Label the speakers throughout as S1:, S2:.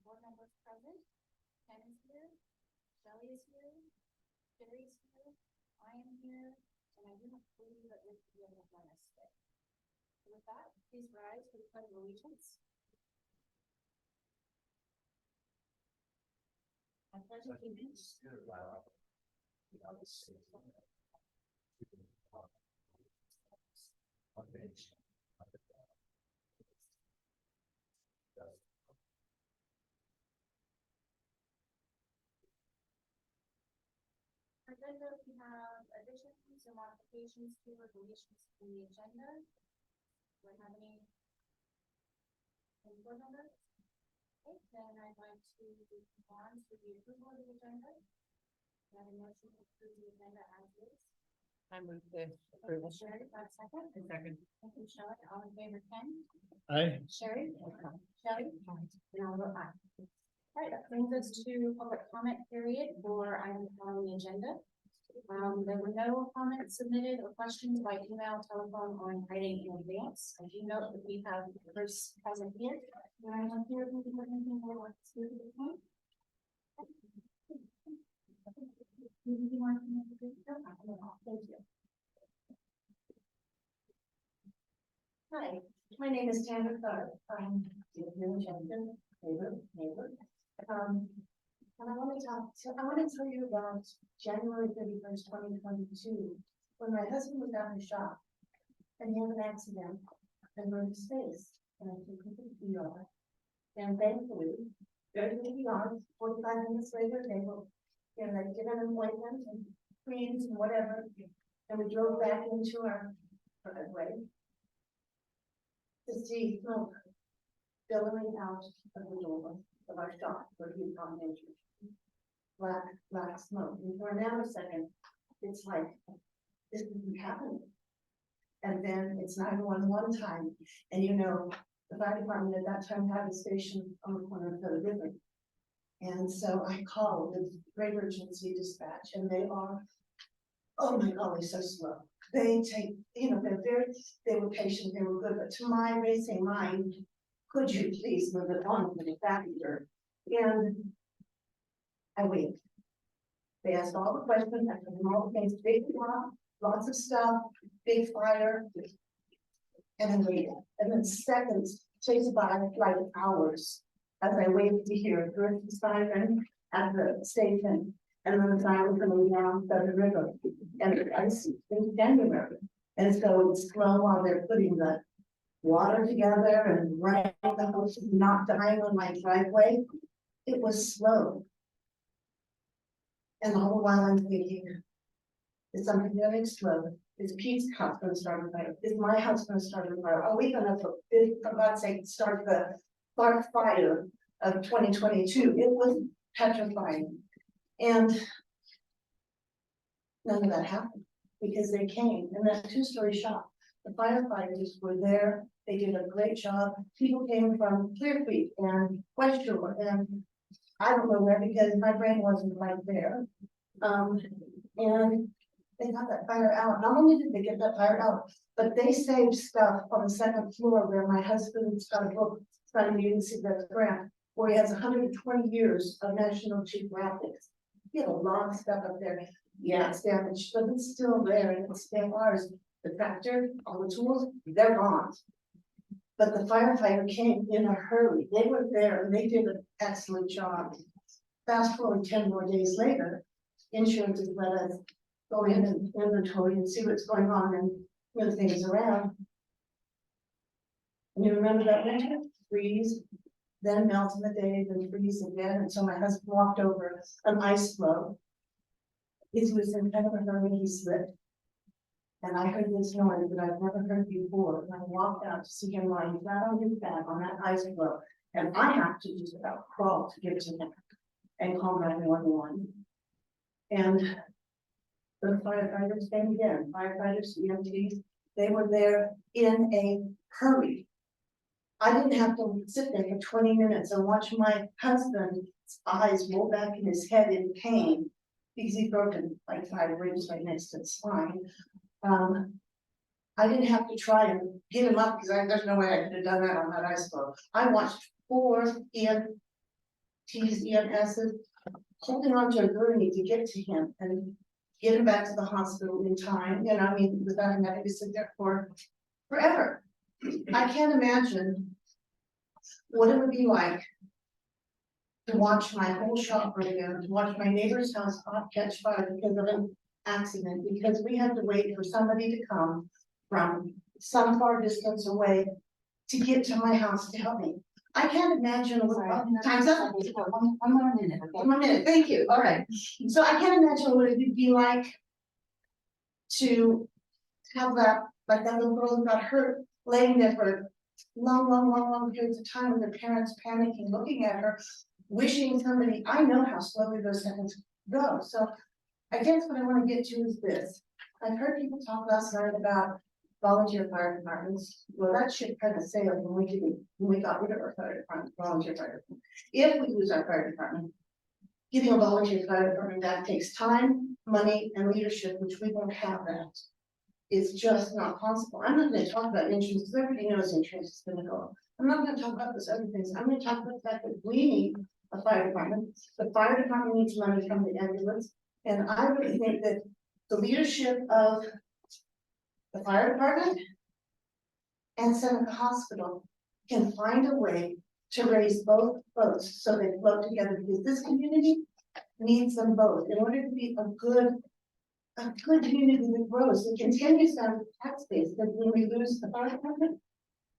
S1: board members present. Ken is here, Shelley is here, Jerry's here, I am here, and I do not believe that Rick will join us today. So with that, please rise for the pledge of allegiance. I pledge allegiance to the flag of the United States of America, to the republic of the nation under God. Agenda, we have additions or modifications to or deletions to the agenda. Do I have any board members? Okay, then I'd like to move on to the approval of the agenda. I have a motion to approve the agenda as is.
S2: I move the approval.
S1: Sherry, got a second?
S2: Second.
S1: Thank you, Shelley. All in favor, Ken?
S3: Aye.
S1: Sherry? Shelley? And I'll vote aye. All right, that brings us to public comment period for items on the agenda. There were no comments submitted or questions by email, telephone, or in writing in advance. I do note that we have the first present here. Do I want to hear anything they want to speak at this point? Thank you.
S4: Hi, my name is Tamara Clark. I'm in Jensen, neighbor. And I want to tell you about January 31st, 2022, when my husband was out in the shop and he had an accident and broke his face, and I took him to the ER. And thankfully, go to the ER, 45 minutes later, they will, like, give an appointment and creams and whatever. And we drove back into our driveway to see smoke billowing out of the door of our shop where he was on injured. Black smoke. And for a nanosecond, it's like, this isn't happening. And then it's 911 time. And the fire department at that time had a station on the corner of the river. And so I called the great urgency dispatch, and they are, oh my golly, so slow. They take, they were patient, they were good, but to my racing mind, could you please move it on to the factor? And I waited. They asked all the questions, I told them all the things, big rock, lots of stuff, big fire, and I waited. And then seconds chased by like hours as I waited to hear first the siren at the station, and then the siren coming down the river, and the ice in January. And so it's slow while they're putting the water together and right the house is not dying on my driveway. It was slow. And all the while I'm thinking, is something going to explode? Is Pete's house going to start a fire? Is my house going to start a fire? Are we going to, for God's sake, start the spark fire of 2022? It was petrifying. And none of that happened because they came in that two-story shop. The firefighters were there. They did a great job. People came from Clear Creek and West Shore and I don't know where because my brain wasn't right there. And they got that fire out. Not only did they get that fire out, but they saved stuff on the second floor where my husband's got a book studying University of Grant, where he has 120 years of National Geographic. He had a lot of stuff up there. Yeah, it's damaged, but it's still there and it's still ours. The tractor, all the tools, they're gone. But the firefighter came in a hurry. They were there and they did an excellent job. Fast forward 10 more days later, insurance has let us go in and inventory and see what's going on and move things around. And you remember that winter? Freeze, then melt in the day, then freeze again. And so my husband walked over an ice floe. He was in kind of a hurry, he slipped. And I heard this noise that I've never heard before. And I walked out to see him lying flat on his back on that ice floe. And I have to just about crawl to get to him and call 911. And the firefighters came again. Firefighters, EMTs, they were there in a hurry. I didn't have to sit there for 20 minutes and watch my husband's eyes roll back in his head in pain because he's broken like 5 ribs right next to the spine. I didn't have to try and get him up because there's no way I could have done that on that ice floe. I watched 4 T's, EMS's, holding on to a gurney to get to him and get him back to the hospital in time, and I mean, without him having to sit there for forever. I can't imagine what it would be like to watch my whole shop burn down, to watch my neighbor's house catch fire because of an accident, because we had to wait for somebody to come from some far distance away to get to my house to help me. I can't imagine what, time's up.
S1: One more minute, okay?
S4: 1 minute, thank you, all right. So I can't imagine what it would be like to have that, like that little girl who got hurt, laying there for long periods of time with her parents panicking, looking at her, wishing somebody, I know how slowly those seconds go. So I guess what I want to get to is this. I've heard people talk last night about volunteer fire departments. Well, that ship kind of sailed when we got rid of our fire department, volunteer fire department. If we lose our fire department, getting a volunteer fire department, that takes time, money, and leadership, which we won't have that. It's just not possible. I'm not going to talk about insurance, because everybody knows insurance is going to go up. I'm not going to talk about those other things. I'm going to talk about the fact that we need a fire department. The fire department needs money from the ambulance. And I really think that the leadership of the fire department and Seneca Hospital can find a way to raise both boats so they float together, because this community needs them both in order to be a good community that grows, that continues to have the tax base. That when we lose the fire department,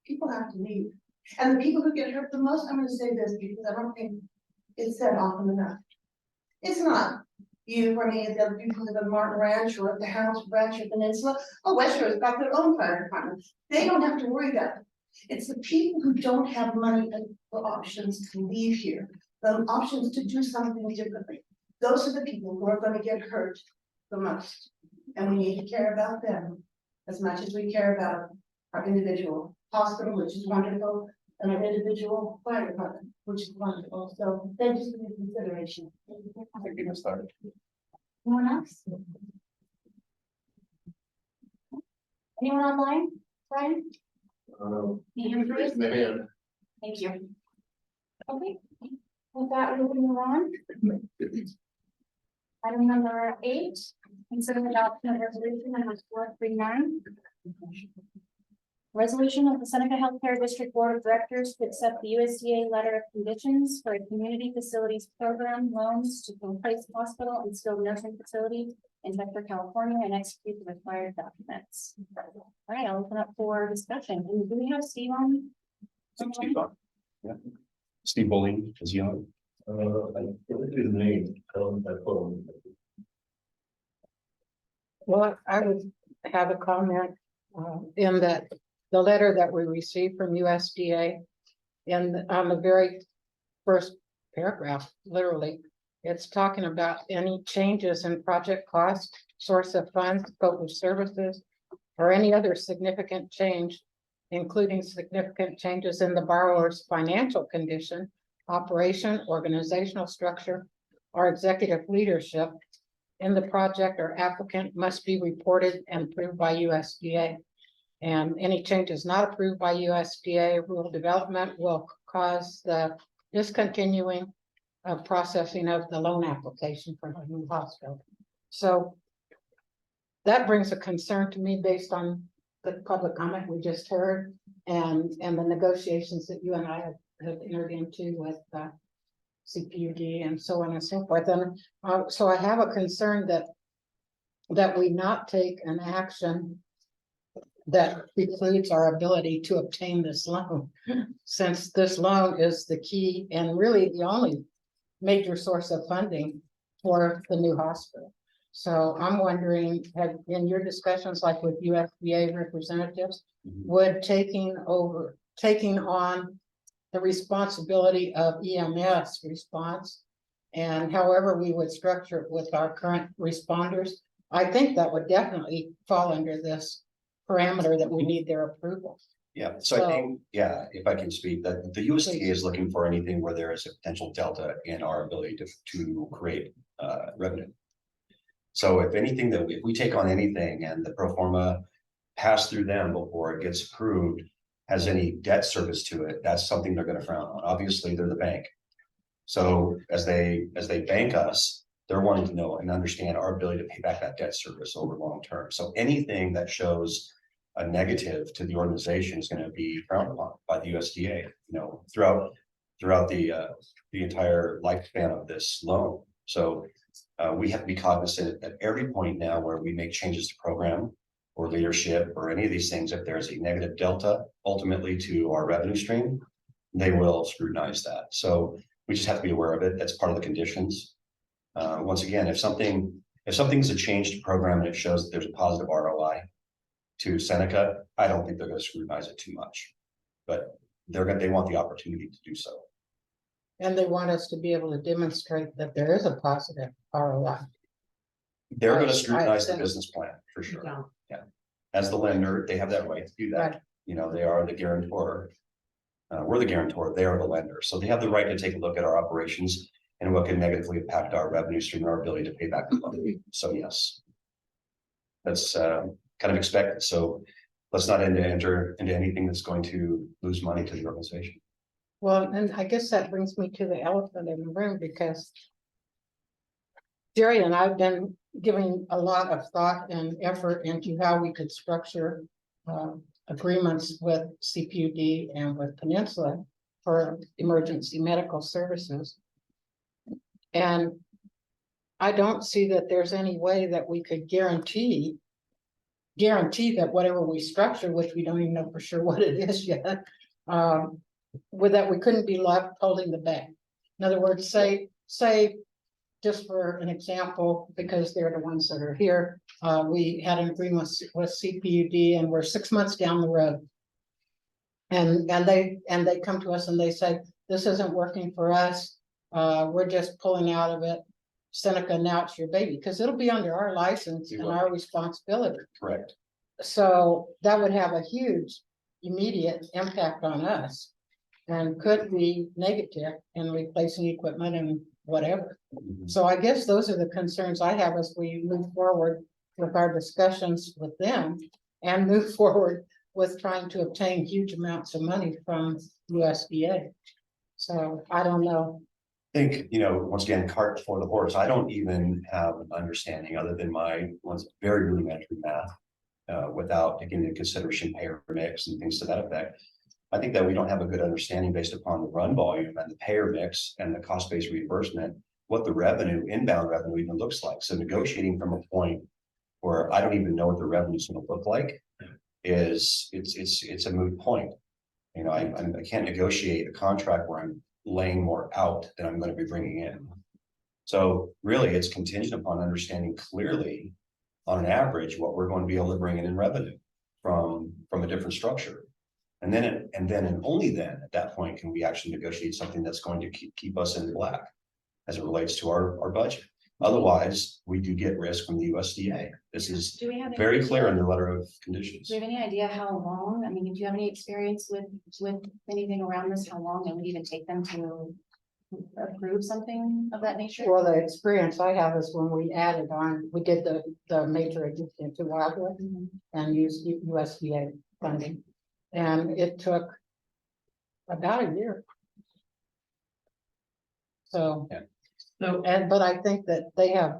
S4: people have to leave. And the people who get hurt the most, I'm going to say this because I don't think it's said often enough. It's not you or me, the other people who live in Martin Ranch or at the House Ranch or Peninsula. Oh, West Shore has got their own fire department. They don't have to worry about it. It's the people who don't have money and the options to leave here, the options to do something differently. Those are the people who are going to get hurt the most. And we need to care about them as much as we care about our individual hospital, which is wonderful, and our individual fire department, which is wonderful. So thank you for your consideration.
S3: Thank you, Ms. Starr.
S1: Anyone else? Anyone online? Brian? You first? Thank you. Okay, with that, we will move on. Item number 8, consider adoption of resolution number 439. Resolution of the Seneca Healthcare District Board of Directors to accept the USDA letter of conditions for a community facilities program loans to Place Hospital and skilled nursing facility in Vector, California, and execute the required documents. All right, I'll open up for discussion. And do we have Steve on?
S3: Steve on. Yeah. Steve Bowling, is he on?
S5: I forget his name, I put him.
S2: Well, I would have a comment in that the letter that we received from USDA and on the very first paragraph, literally, it's talking about any changes in project cost, source of funds, scope of services, or any other significant change, including significant changes in the borrower's financial condition, operation, organizational structure, or executive leadership in the project or applicant must be reported and approved by USDA. And any changes not approved by USDA rural development will cause the discontinuing of processing of the loan application for the new hospital. So that brings a concern to me based on the public comment we just heard and the negotiations that you and I have entered into with CPUD and so on and so forth. And so I have a concern that we not take an action that precludes our ability to obtain this loan, since this loan is the key and really the only major source of funding for the new hospital. So I'm wondering, have in your discussions, like with USDA representatives, would taking on the responsibility of EMS response, and however we would structure it with our current responders, I think that would definitely fall under this parameter that we need their approval.
S3: Yeah, so I think, yeah, if I can speak, that the USDA is looking for anything where there is a potential delta in our ability to create revenue. So if anything if we take on anything and the pro forma pass through them before it gets approved has any debt service to it, that's something they're going to frown on. Obviously, they're the bank. So as they bank us, they're wanting to know and understand our ability to pay back that debt service over long term. So anything that shows a negative to the organization is going to be frowned upon by the USDA, throughout the entire lifespan of this loan. So we have to be cognizant at every point now where we make changes to program or leadership or any of these things, if there's a negative delta ultimately to our revenue stream, they will scrutinize that. So we just have to be aware of it. That's part of the conditions. Once again, if something's a change to program and it shows that there's a positive ROI to Seneca, I don't think they're going to scrutinize it too much, but they want the opportunity to do so.
S2: And they want us to be able to demonstrate that there is a positive ROI.
S3: They're going to
S2: I
S3: scrutinize the
S2: think-
S3: business plan for sure.
S2: Yeah.
S3: Yeah. As the lender, they have that right to do that.
S2: Right.
S3: They are the guarantor. We're the guarantor, they are the lender. So they have the right to take a look at our operations and what can negatively impact our revenue stream and our ability to pay back the loan. So yes. That's kind of expected. So let's not enter into anything that's going to lose money to the organization.
S2: Well, and I guess that brings me to the elephant in the room, because Jerry and I've been giving a lot of thought and effort into how we could structure agreements with CPUD and with Peninsula for emergency medical services. And I don't see that there's any way that we could guarantee that whatever we structure, which we don't even know for sure what it is yet, with that we couldn't be left holding the bag. In other words, say, just for an example, because they're the ones that are here, we had an agreement with CPUD and we're 6 months down the road. And they come to us and they say, this isn't working for us. We're just pulling out of it. Seneca, now it's your baby, because it'll be under our license and our responsibility.
S3: Correct.
S2: So that would have a huge immediate impact on us and could be negative in replacing equipment and whatever. So I guess those are the concerns I have as we move forward with our discussions with them and move forward with trying to obtain huge amounts of money from USDA. So I don't know.
S3: I think, once again, cart before the horse. I don't even have an understanding other than my very rudimentary math, without taking into consideration payer mix and things to that effect. I think that we don't have a good understanding based upon the run volume and the payer mix and the cost-based reimbursement, what the inbound revenue even looks like. So negotiating from a point where I don't even know what the revenue is going to look like it's a moot point. I can't negotiate a contract where I'm laying more out than I'm going to be bringing in. So really it's contingent upon understanding clearly on an average what we're going to be able to bring in revenue from a different structure. And then only then at that point can we actually negotiate something that's going to keep us in the black as it relates to our budget. Otherwise, we do get risk from the USDA. This is
S1: Do we have any
S3: very clear in
S1: idea-
S3: the letter of conditions.
S1: Do you have any idea how long? I mean, do you have any experience with anything around this? How long it would even take them to approve something of that nature?
S2: Well, the experience I have is when we added on, we did the major addition to Wildwood and used USDA funding. And it took about a year. So.
S3: Yeah.
S2: But I think that they have,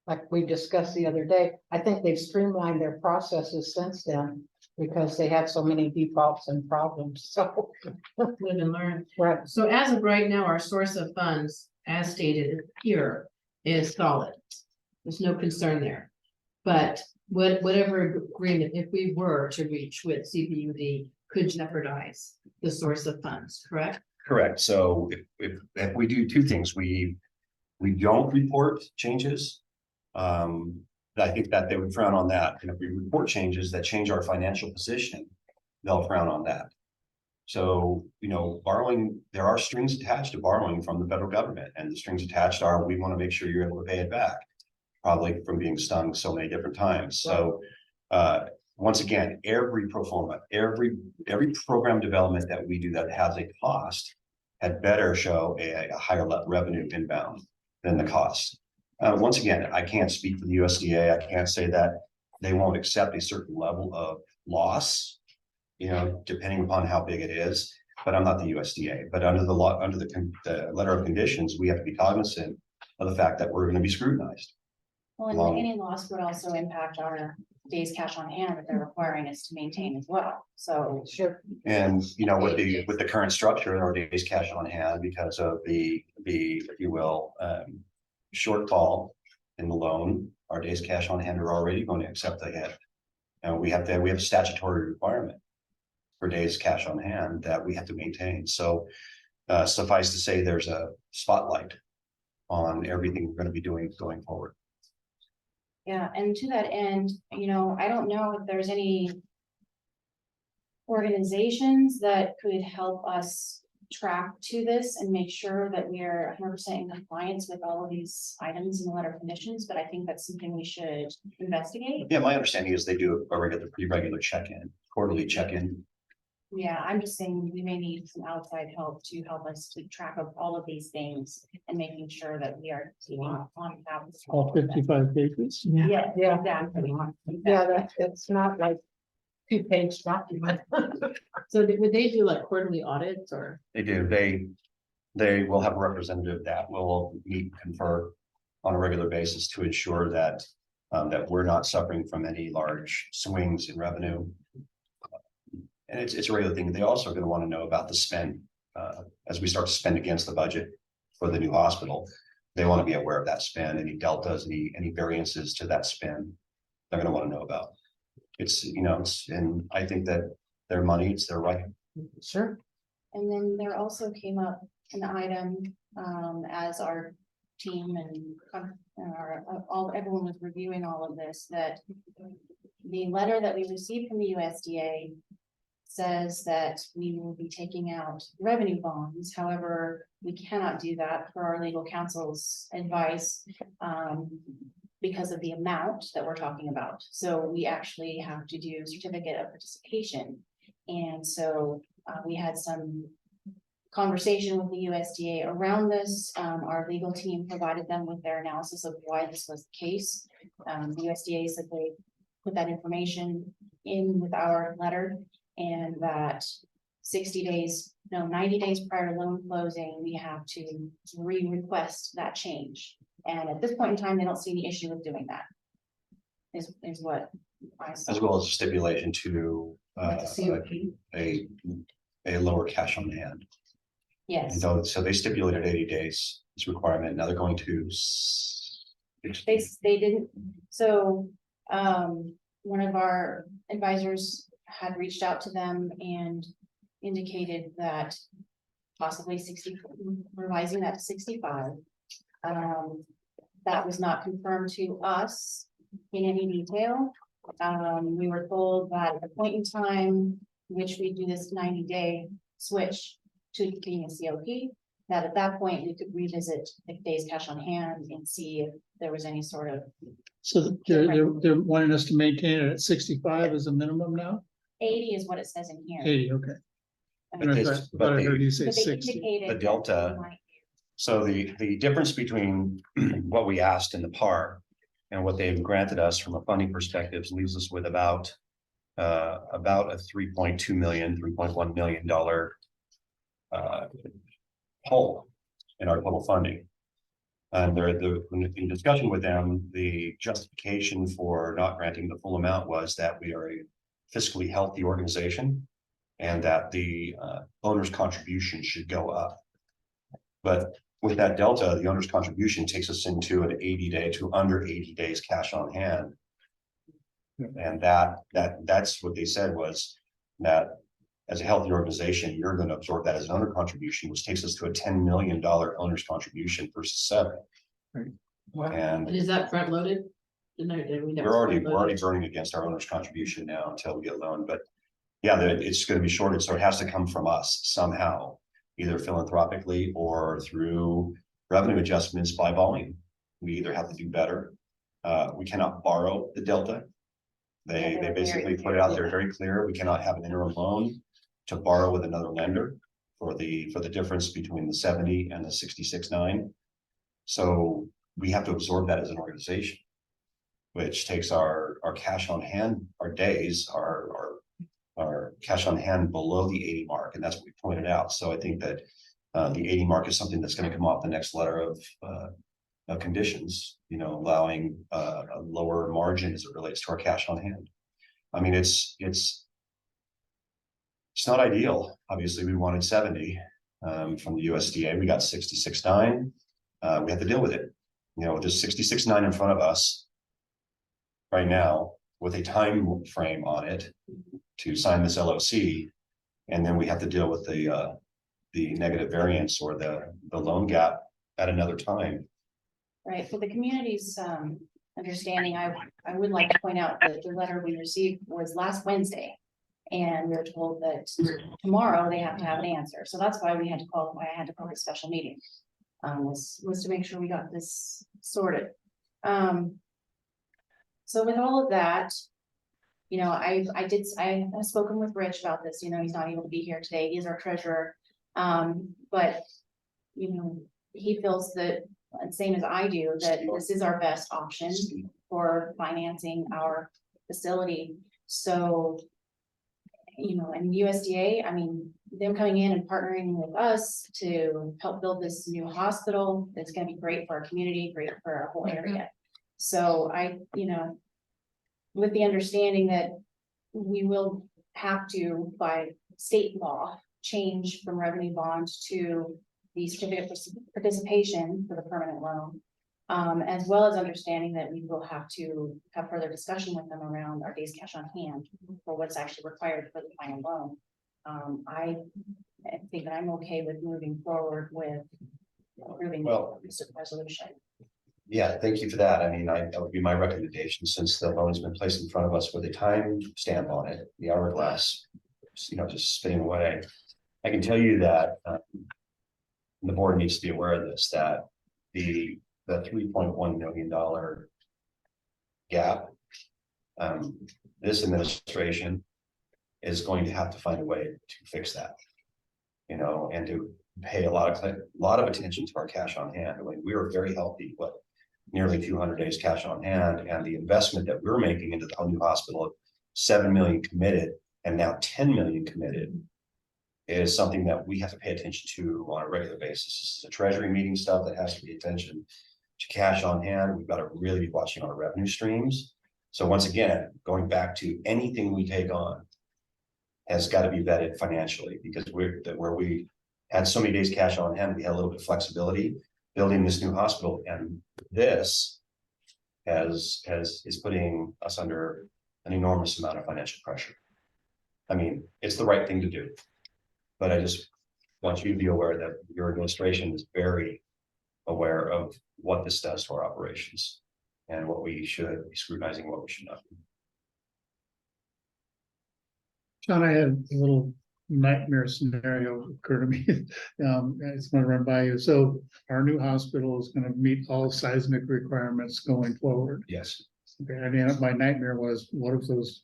S2: like we discussed the other day, I think they've streamlined their processes since then because they had so many defaults and problems, so.
S6: Live and learn.
S2: Right,
S6: So as of right now, our source of funds, as stated here, is solid. There's no concern there. But whatever agreement, if we were to reach with CPUD, could jeopardize the source of funds, correct?
S3: Correct. So if we do two things, we don't report changes. I think that they would frown on that. And if we report changes that change our financial position, they'll frown on that. So, borrowing, there are strings attached to borrowing from the federal government, and the strings attached are, we want to make sure you're able to pay it back, probably from being stung so many different times. So, once again, every pro forma, every program development that we do that has a cost had better show a higher revenue inbound than the cost. Once again, I can't speak for the USDA. I can't say that they won't accept a certain level of loss, depending upon how big it is. but I'm not the USDA. But under the law, under the letter of conditions, we have to be cognizant of the fact that we're gonna be scrutinized.
S1: Well,
S3: Long-
S1: and any loss would also impact our days cash on hand that they're requiring us to maintain as well, so.
S2: Sure.
S3: And, you know, with the current structure, our days cash on hand, because of the, if you will, shortfall in the loan, our days cash on hand are already going to accept the hit. And we have a statutory requirement for days cash on hand that we have to maintain. So suffice to say, there's a spotlight on everything we're going to be doing going forward.
S1: Yeah, and to that end, you know, I don't know if there's any organizations that could help us track to this and make sure that we are 100% in compliance with all of these items in the letter of conditions, but I think that's something we should investigate.
S3: Yeah, my understanding is they do a pretty regular check-in, quarterly check-in.
S1: Yeah, I'm just saying we may need some outside help to help us keep track of all of these things and making sure that we are keeping on top of.
S7: All 55 pages.
S1: Yeah,
S2: Yeah.
S1: exactly.
S2: Yeah, it's not like 2-page document.
S6: So would they do like quarterly audits or?
S3: They do, they will have a representative that will meet and confer on a regular basis to ensure that that we're not suffering from any large swings in revenue. And it's a regular thing. They also are going to want to know about the spend as we start to spend against the budget for the new hospital. They want to be aware of that spend, any deltas, any variances to that spend. They're going to want to know about. It's, you know, and I think that their money, it's their right.
S2: Sure.
S1: And then there also came up an item, as our team and everyone was reviewing all of this, that the letter that we received from the USDA says that we will be taking out revenue bonds. However, we cannot do that for our legal counsel's advice, because of the amount that we're talking about. So we actually have to do certificate of participation. And so we had some conversation with the USDA around this. Our legal team provided them with their analysis of why this was the case. The USDA said they put that information in with our letter, and that 90 days prior to loan closing, we have to re-request that change. And at this point in time, they don't see any issue with doing that. Is what I saw.
S3: As well as a stipulation to a lower cash on hand.
S1: Yes,
S3: And so they stipulated 80 days as requirement. Now they're going to.
S1: they didn't, so, one of our advisors had reached out to them and indicated that possibly 60, revising that to 65. That was not confirmed to us in any detail. We were told that at the point in time, which we do this 90-day switch to being a COP, that at that point we could revisit the days cash on hand and see if there was any sort of
S7: So they're wanting us to maintain it at 65 as a minimum now?
S1: 80 is what it says in here.
S7: 80, okay.
S3: But this- but
S7: I heard
S3: the-
S7: you say
S1: But they
S7: 60.
S1: indicated
S3: The delta. So the difference between what we asked in the PAR and what they've granted us from a funding perspective leaves us with about a $3.2 million, $3.1 million hole in our total funding. And in discussion with them, the justification for not granting the full amount was that we are a fiscally healthy organization and that the owner's contribution should go up. But with that delta, the owner's contribution takes us into an 80-day to under 80 days cash on hand. And that's what they said was that as a healthy organization, you're going to absorb that as an owner contribution, which takes us to a $10 million owner's contribution versus 7.
S2: Wow.
S6: And
S3: And
S6: is that front loaded?
S3: we're already burning against our owner's contribution now until we get a loan, but yeah, it's going to be shorted, so it has to come from us somehow, either philanthropically or through revenue adjustments by volume. We either have to do better. We cannot borrow the delta. They
S1: Yeah, they're
S3: basically
S1: very
S3: put it out there very clear. We cannot have an interim loan to borrow with another lender for the difference between the 70 and the 66.9. So we have to absorb that as an organization, which takes our cash on hand, our days, our cash on hand below the 80 mark, and that's what we pointed out. So I think that the 80 mark is something that's going to come off the next letter of conditions, allowing a lower margin as it relates to our cash on hand. I mean, it's not ideal. Obviously, we wanted 70 from the USDA. We got 66.9. We have to deal with it. There's 66.9 in front of us right now with a time frame on it to sign this LOC, and then we have to deal with the negative variance or the loan gap at another time.
S1: Right, for the community's understanding, I would like to point out that the letter we received was last Wednesday. And we were told that tomorrow they have to have an answer, so that's why I had to call a special meeting. Was to make sure we got this sorted. So with all of that, I've spoken with Rich about this, he's not able to be here today, he's our treasurer. But, he feels that, same as I do, that this is our best option for financing our facility. So, and USDA, I mean, them coming in and partnering with us to help build this new hospital, that's gonna be great for our community, great for our whole area. So with the understanding that we will have to, by state law, change from revenue bond to the certificate of participation for the permanent loan. As well as understanding that we will have to have further discussion with them around our days cash on hand for what's actually required for the final loan. I think that I'm okay with moving forward with approving this resolution.
S3: Yeah, thank you for that. I mean, that would be my recommendation, since the loan's been placed in front of us with a time stamp on it, the hourglass, just spinning away. I can tell you that the board needs to be aware of this, that the $3.1 million gap, this administration is going to have to find a way to fix that, and to pay a lot of attention to our cash on hand. I mean, we are very healthy, nearly 200 days cash on hand, and the investment that we're making into the new hospital, 7 million committed and now 10 million committed, is something that we have to pay attention to on a regular basis. This is a treasury meeting stuff that has to be attention to cash on hand. We've got to really be watching our revenue streams. So once again, going back to anything we take on has got to be vetted financially, because where we had so many days cash on hand, we had a little bit of flexibility building this new hospital, and this is putting us under an enormous amount of financial pressure. I mean, it's the right thing to do, but I just want you to be aware that your administration is very aware of what this does to our operations and what we should be scrutinizing, what we should not be.
S7: John, I had a little nightmare scenario occur to me. I just want to run by you. So our new hospital is going to meet all seismic requirements going forward.
S3: Yes.
S7: Okay, I mean, my nightmare was, what if those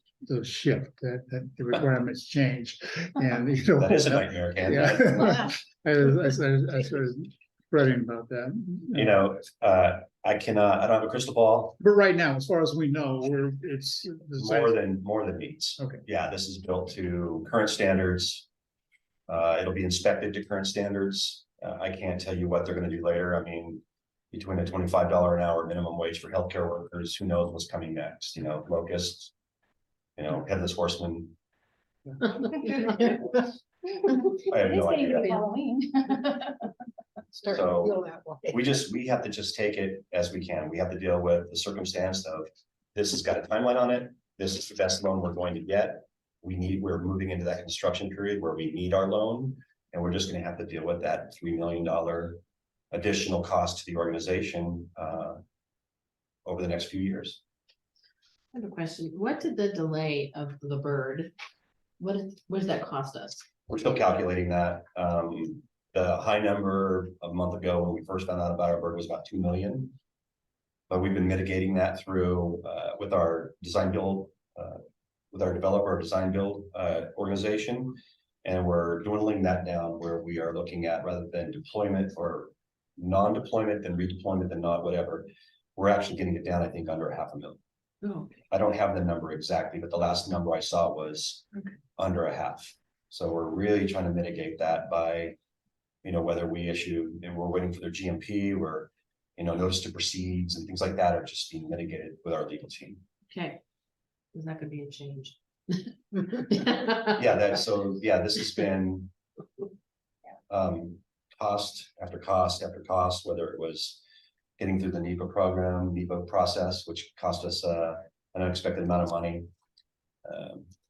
S7: shift, that the requirements change? And
S3: That is a nightmare, Ken.
S7: Yeah. I started fretting about that.
S3: I don't have a crystal ball.
S7: But right now, as far as we know, it's
S3: More than meets.
S7: Okay.
S3: Yeah, this is built to current standards. It'll be inspected to current standards. I can't tell you what they're going to do later. I mean, between a $25 an hour minimum wage for healthcare workers, who knows what's coming next? Locusts, headless horsemen. I have no idea.
S1: Halloween.
S2: Starting to feel that way.
S3: We have to just take it as we can. We have to deal with the circumstance of, this has got a timeline on it. This is the best loan we're going to get. We're moving into that construction period where we need our loan, and we're just going to have to deal with that $3 million additional cost to the organization over the next few years.
S6: I have a question. What did the delay of the bird, what does that cost us?
S3: We're still calculating that. The high number a month ago when we first found out about our bird was about 2 million. But we've been mitigating that through with our design build, with our developer design build organization. And we're dwindling that down, where we are looking at, rather than deployment or non-deployment, then redeployment, then not whatever. We're actually getting it down, I think, under $500,000.
S6: Oh,
S3: I don't have the number exactly, but the last number I saw was
S6: Okay.
S3: under a half. So we're really trying to mitigate that by, whether we issue, and we're waiting for their GMP, or, notice to proceeds and things like that are just being mitigated with our legal team.
S6: okay. Is that could be a change?
S3: Yeah, this has been cost after cost after cost, whether it was getting through the NEPA program, NEPA process, which cost us an unexpected amount of money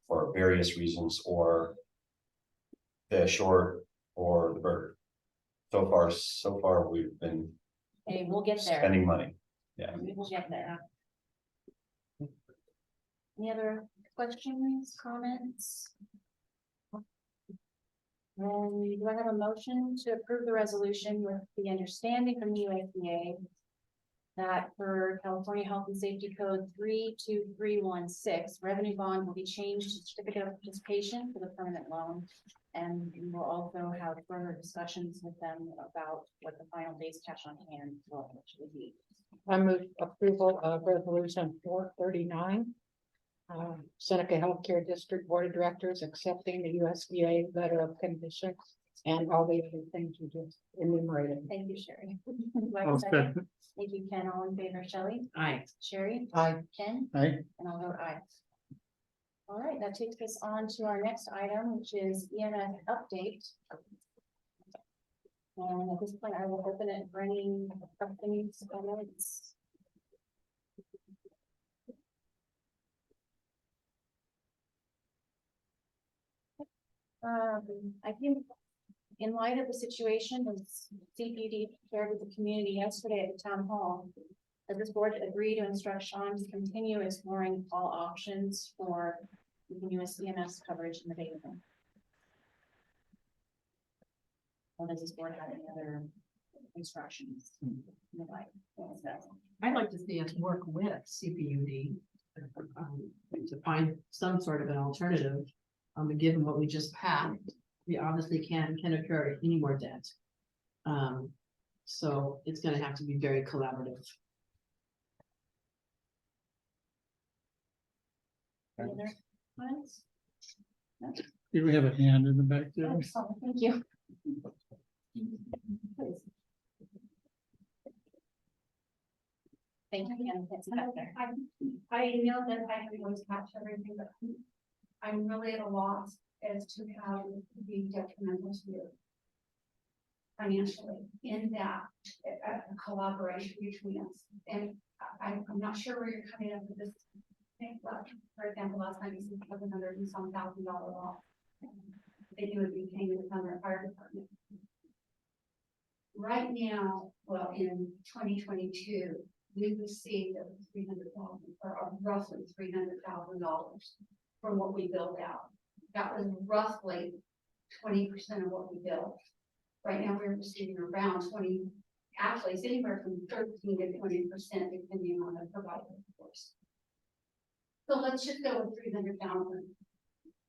S3: for various reasons, or the short or the bird. So far, we've been
S1: Hey, we'll get there.
S3: spending money. Yeah.
S1: We will get there. Any other questions, comments? And do I have a motion to approve the resolution with the understanding from the USDA that for California Health and Safety Code 32316, revenue bond will be changed to certificate of participation for the permanent loan. And we will also have further discussions with them about what the final base cash on hand will actually be.
S2: I move approval of resolution 439. Seneca Healthcare District Board of Directors accepting the USDA letter of condition and all the other things you just enumerated.
S1: Thank you, Sherry. Do I have a
S7: I'll
S1: second?
S7: second.
S1: Thank you, Ken. All in favor, Shelley,
S6: Aye.
S1: Sherry,
S2: Aye.
S1: Ken,
S7: Aye.
S1: and I'll vote aye. All right, that takes us on to our next item, which is EMS update. And at this point, I will open it for any questions, comments. I think in light of the situation, as CPD shared with the community yesterday at the town hall, that this board agreed to instruct Sean to continue exploring all options for continuous EMS coverage in the data room. Or does this board have any other instructions?
S6: I'd like to see us work with CPUD to find some sort of an alternative. Given what we just passed, we obviously can occur any more debt. So it's gonna have to be very collaborative.
S1: Any other comments?
S7: Did we have a hand in the back there?
S1: Oh, thank you. Thank you. Ken. That's back there.
S4: I know that I can always catch everything, but I'm really at a loss as to how it could be detrimental to you financially in that a collaboration between us. And I'm not sure where you're coming up with this. I think, for example, last time you said $700 and some $1,000 off. That you would be paying the Thunder Fire Department. Right now, well, in 2022, we received $300,000 or roughly $300,000 from what we billed out. That was roughly 20% of what we billed. Right now, we're receiving around 20, actually, it's anywhere from 13 to 20%, depending on the provider, of course. So let's just go with 300,000.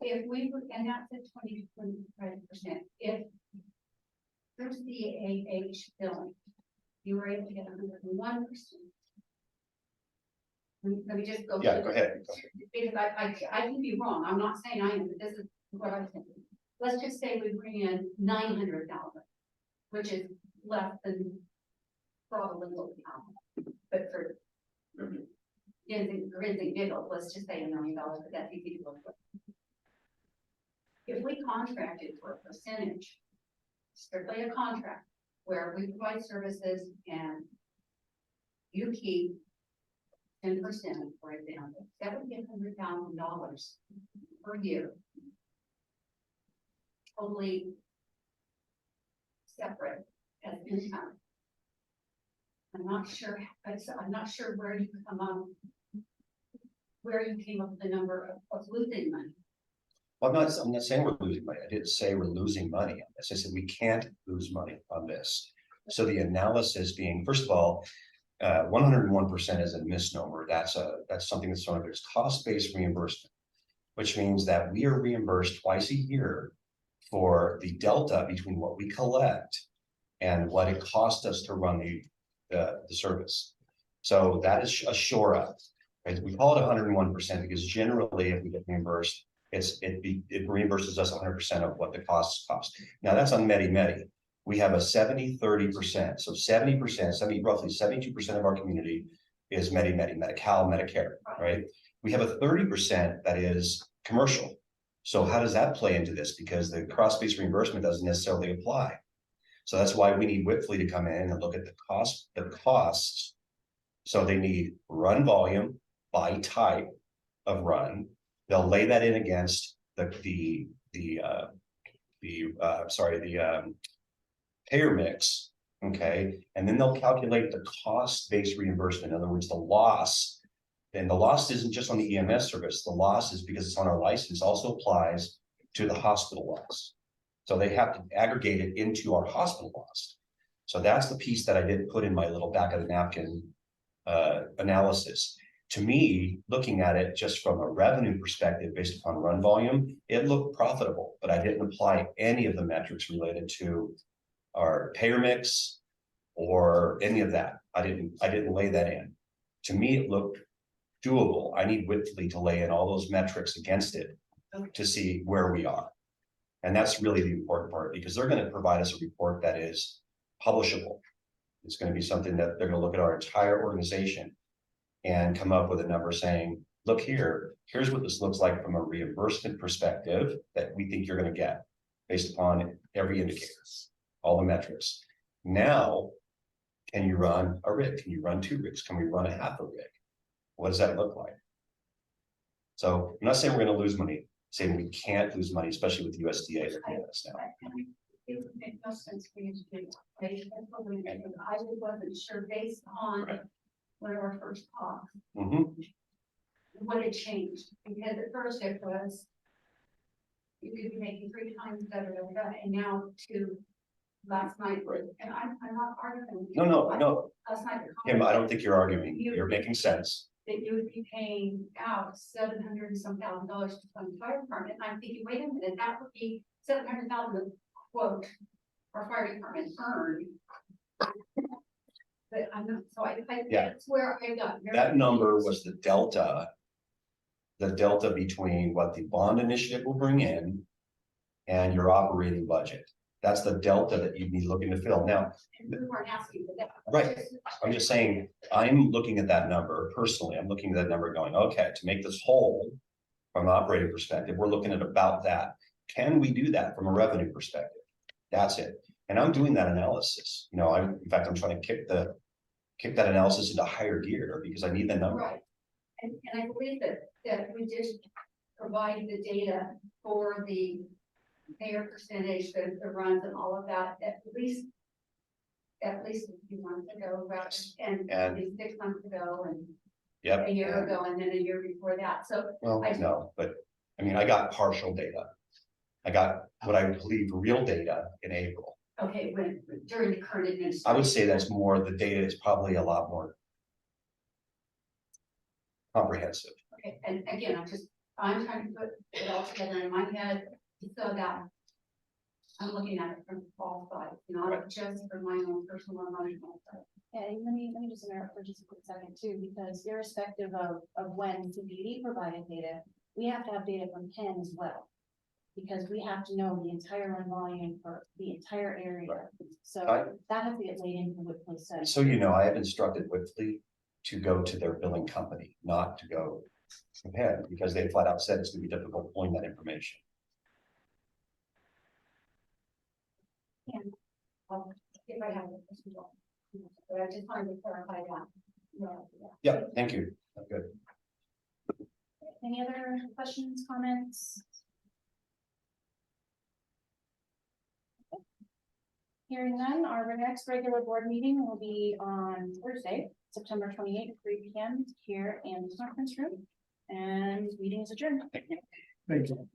S4: If we were, and that's at 20 to 25%, if there's the AH billing, you were able to get 101%. Let me just go.
S3: Yeah,
S4: through
S3: go
S4: this.
S3: ahead.
S4: Because I can be wrong, I'm not saying I am, but this is what I'm thinking. Let's just say we bring in 900,000, which is less than probably what we have. But for grinning giggle, let's just say $1 million, but that's easy to look for. If we contracted for a percentage, strictly a contract, where we provide services and you keep 10%, for example, that would get $100,000 per year. Totally separate as income. I'm not sure where you come up, where you came up with the number of losing money.
S3: Well, I'm not saying we're losing money. I didn't say we're losing money on this. I said we can't lose money on this. So the analysis being, first of all, 101% is a misnomer. That's something that's sort of, there's cost-based reimbursement, which means that we are reimbursed twice a year for the delta between what we collect and what it cost us to run the service. So that is a shore up. Right? We call it 101% because generally if we get reimbursed, it reimburses us 100% of what the costs cost. Now that's on Medi-Medi. We have a 70-30%. So 70%, roughly 72% of our community is Medi-Medi, Medi-Cal, Medicare, right? We have a 30% that is commercial. So how does that play into this? Because the cross-based reimbursement doesn't necessarily apply. So that's why we need Whitley to come in and look at the costs. So they need run volume by type of run. They'll lay that in against the payer mix, okay? And then they'll calculate the cost-based reimbursement. In other words, the loss. And the loss isn't just on the EMS service. The loss is because it's on our license, also applies to the hospital loss. So they have to aggregate it into our hospital loss. So that's the piece that I didn't put in my little back of the napkin analysis. To me, looking at it just from a revenue perspective based upon run volume, it looked profitable, but I didn't apply any of the metrics related to our payer mix or any of that. I didn't lay that in. To me, it looked doable. I need Whitley to lay in all those metrics against it to see where we are. And that's really the important part, because they're going to provide us a report that is publishable. It's going to be something that they're going to look at our entire organization and come up with a number saying, look here's what this looks like from a reimbursement perspective that we think you're going to get based upon every indicator, all the metrics. Now, can you run a rig? Can you run 2 rigs? Can we run a half a rig? What does that look like? So I'm not saying we're going to lose money, I'm saying we can't lose money, especially with USDA looking at us now.
S4: It would make no sense for you to do that, right? That's what we did. I just wasn't sure based on one of our first talks, what had changed. Because at first it was, you could be making 3 times better than that, and now to last night, and I'm not arguing.
S3: No.
S4: Last night.
S3: Kim, I don't think you're arguing. You're making sense.
S4: That you would be paying out $700 and some thousand to fund the fire department. And I'm thinking, wait a minute, that would be $700,000 quote our fire department earned. But I'm not, so I
S3: Yeah.
S4: that's where I got.
S3: That number was the delta between what the bond initiative will bring in and your operating budget. That's the delta that you'd be looking to fill. Now,
S4: We weren't asking for that.
S3: right. I'm just saying, I'm looking at that number personally. I'm looking at that number going, okay, to make this whole from an operating perspective, we're looking at about that. Can we do that from a revenue perspective? That's it. And I'm doing that analysis. You know, in fact, I'm trying to kick that analysis into higher gear because I need the number.
S4: Right. And I believe that we just provide the data for the payer percentage, the runs and all of that, at least a few months ago, and 6 months ago, and
S3: Yep.
S4: a year ago, and then a year before that. So
S3: Well, no, but I mean, I got partial data. I got what I believe real data in April.
S4: okay, during the current administration,
S3: I would say that's more, the data is probably a lot more comprehensive.
S4: okay, and again, I'm trying to put it all together in my head so that I'm looking at it from all sides, not just from my own personal emotional side.
S1: Yeah, let me just interrupt for just a quick second too, because irrespective of when CBD provided data, we have to have data from Penn as well. Because we have to know the entire run volume for the entire area.
S3: Right.
S1: So that has to get laid into what was said.
S3: So, you know, I have instructed Whitley to go to their billing company, not to go to Penn, because they flat out said it's gonna be difficult pulling that information.
S4: If I have a question, but I just wanted to clarify that.
S3: Yeah, thank you. Good.
S1: Any other questions, comments? Hearing none, our next regular board meeting will be on Thursday, September 28th, 3 p.m. here in the conference room. And meeting is adjourned.
S7: Thank you.